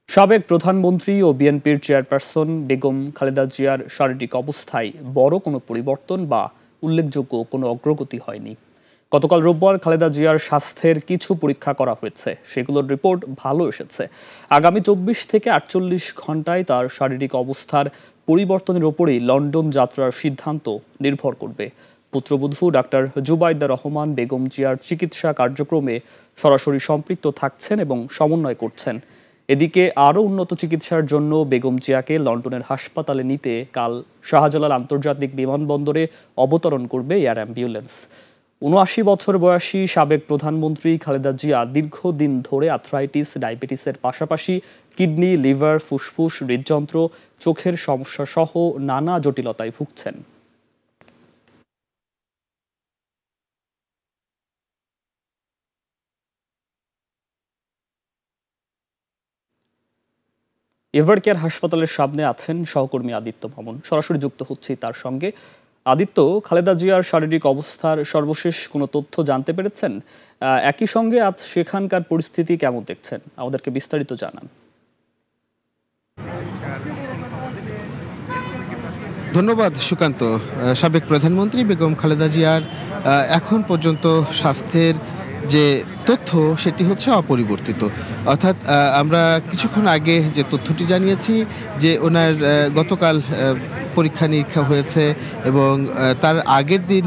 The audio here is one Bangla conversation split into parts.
সাবেক প্রধানমন্ত্রী ও বিএনপির চেয়ারপারসন বেগম খালেদা জিয়ার শারীরিক অবস্থায় বড় কোনো পরিবর্তন বা উল্লেখযোগ্য কোনো অগ্রগতি হয়নি। গতকাল রোববার খালেদা জিয়ার স্বাস্থ্যের কিছু পরীক্ষা করা হয়েছে, সেগুলোর রিপোর্ট ভালো এসেছে। আগামী 24 থেকে 48 ঘন্টায় তার শারীরিক অবস্থার পরিবর্তনের ওপরেই লন্ডন যাত্রার সিদ্ধান্ত নির্ভর করবে। পুত্রবধূ ডাক্তার জুবাইদা রহমান বেগম জিয়ার চিকিৎসা কার্যক্রমে সরাসরি সম্পৃক্ত থাকছেন এবং সমন্বয় করছেন। এদিকে আরও উন্নত চিকিৎসার জন্য বেগম জিয়াকে লন্ডনের হাসপাতালে নিতে কাল শাহজালাল আন্তর্জাতিক বিমানবন্দরে অবতরণ করবে এয়ার অ্যাম্বুলেন্স। ৭৯ বছর বয়সী সাবেক প্রধানমন্ত্রী খালেদা জিয়া দীর্ঘদিন ধরে আর্থ্রাইটিস, ডায়াবেটিসের পাশাপাশি কিডনি, লিভার, ফুসফুস, হৃদযন্ত্র, চোখের সমস্যা সহ নানা জটিলতায় ভুগছেন। এভারকেয়ার হাসপাতালের সামনে আছেন সহকর্মী আদিত্য মামুন। সরাসরি যুক্ত হচ্ছি তার সঙ্গে। আদিত্য, খালেদা জিয়ার শারীরিক অবস্থার সর্বশেষ কোনো তথ্য জানতে পেরেছেন? একই সঙ্গে আজ সেখানকার পরিস্থিতি কেমন দেখছেন, আমাদেরকে বিস্তারিত জানান। ধন্যবাদ সুকান্ত। সাবেক প্রধানমন্ত্রী বেগম খালেদা জিয়ার এখন পর্যন্ত স্বাস্থ্যের যে তথ্য সেটি হচ্ছে অপরিবর্তিত। অর্থাৎ আমরা কিছুক্ষণ আগে যে তথ্যটি জানিয়েছি যে ওনার গতকাল পরীক্ষা নিরীক্ষা হয়েছে এবং তার আগের দিন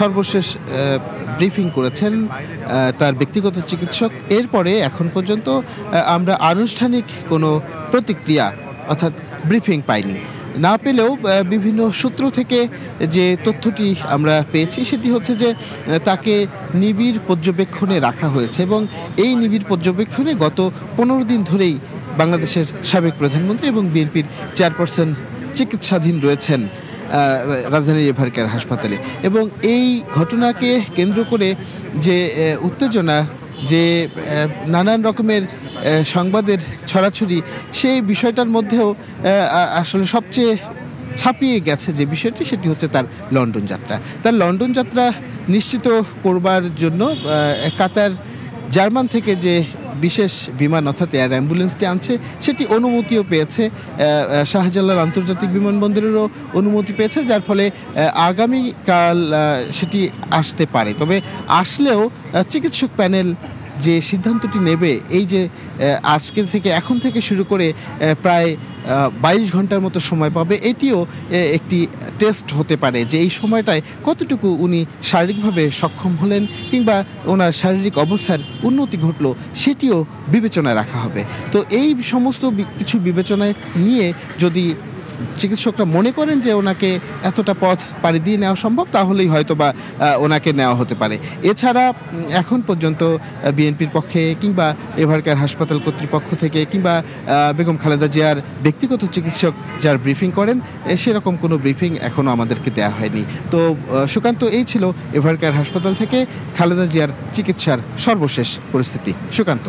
সর্বশেষ ব্রিফিং করেছেন তার ব্যক্তিগত চিকিৎসক। এরপরে এখন পর্যন্ত আমরা আনুষ্ঠানিক কোনো প্রতিক্রিয়া অর্থাৎ ব্রিফিং পাইনি। না পেলেও বিভিন্ন সূত্র থেকে যে তথ্যটি আমরা পেয়েছি সেটি হচ্ছে যে তাকে নিবিড় পর্যবেক্ষণে রাখা হয়েছে এবং এই নিবিড় পর্যবেক্ষণে গত 15 দিন ধরেই বাংলাদেশের সাবেক প্রধানমন্ত্রী এবং বিএনপির চেয়ারপারসন চিকিৎসাধীন রয়েছেন রাজধানীর এভারকেয়ার হাসপাতালে। এবং এই ঘটনাকে কেন্দ্র করে যে উত্তেজনা, যে নানান রকমের সংবাদের ছড়াছড়ি, সেই বিষয়টার মধ্যেও আসলে সবচেয়ে ছাপিয়ে গেছে যে বিষয়টি সেটি হচ্ছে তার লন্ডন যাত্রা। তার লন্ডন যাত্রা নিশ্চিত করবার জন্য কাতার জার্মান থেকে যে বিশেষ বিমান অর্থাৎ এয়ার অ্যাম্বুলেন্সটি আনছে সেটি অনুমতিও পেয়েছে, শাহজালাল আন্তর্জাতিক বিমানবন্দরেরও অনুমতি পেয়েছে, যার ফলে আগামীকাল সেটি আসতে পারে। তবে আসলেও চিকিৎসক প্যানেল যে সিদ্ধান্তটি নেবে, এই যে আজকে থেকে এখন থেকে শুরু করে প্রায় 22 ঘন্টার মতো সময় পাবে, এটিও একটি টেস্ট হতে পারে যে এই সময়টায় কতটুকু উনি শারীরিকভাবে সক্ষম হলেন কিংবা ওনার শারীরিক অবস্থার উন্নতি ঘটলো সেটিও বিবেচনায় রাখা হবে। তো এই সমস্ত কিছু বিবেচনায় নিয়ে যদি চিকিৎসকরা মনে করেন যে ওনাকে এতটা পথ পাড়ি দিয়ে নেওয়া সম্ভব, তাহলেই হয়তো বা ওনাকে নেওয়া হতে পারে। এছাড়া এখন পর্যন্ত বিএনপির পক্ষে কিংবা এভারকেয়ার হাসপাতাল কর্তৃপক্ষ থেকে কিংবা বেগম খালেদা জিয়ার ব্যক্তিগত চিকিৎসক যার ব্রিফিং করেন, সেরকম কোনো ব্রিফিং এখনও আমাদেরকে দেওয়া হয়নি। তো সুকান্ত, এই ছিল এভারকেয়ার হাসপাতাল থেকে খালেদা জিয়ার চিকিৎসার সর্বশেষ পরিস্থিতি। সুকান্ত।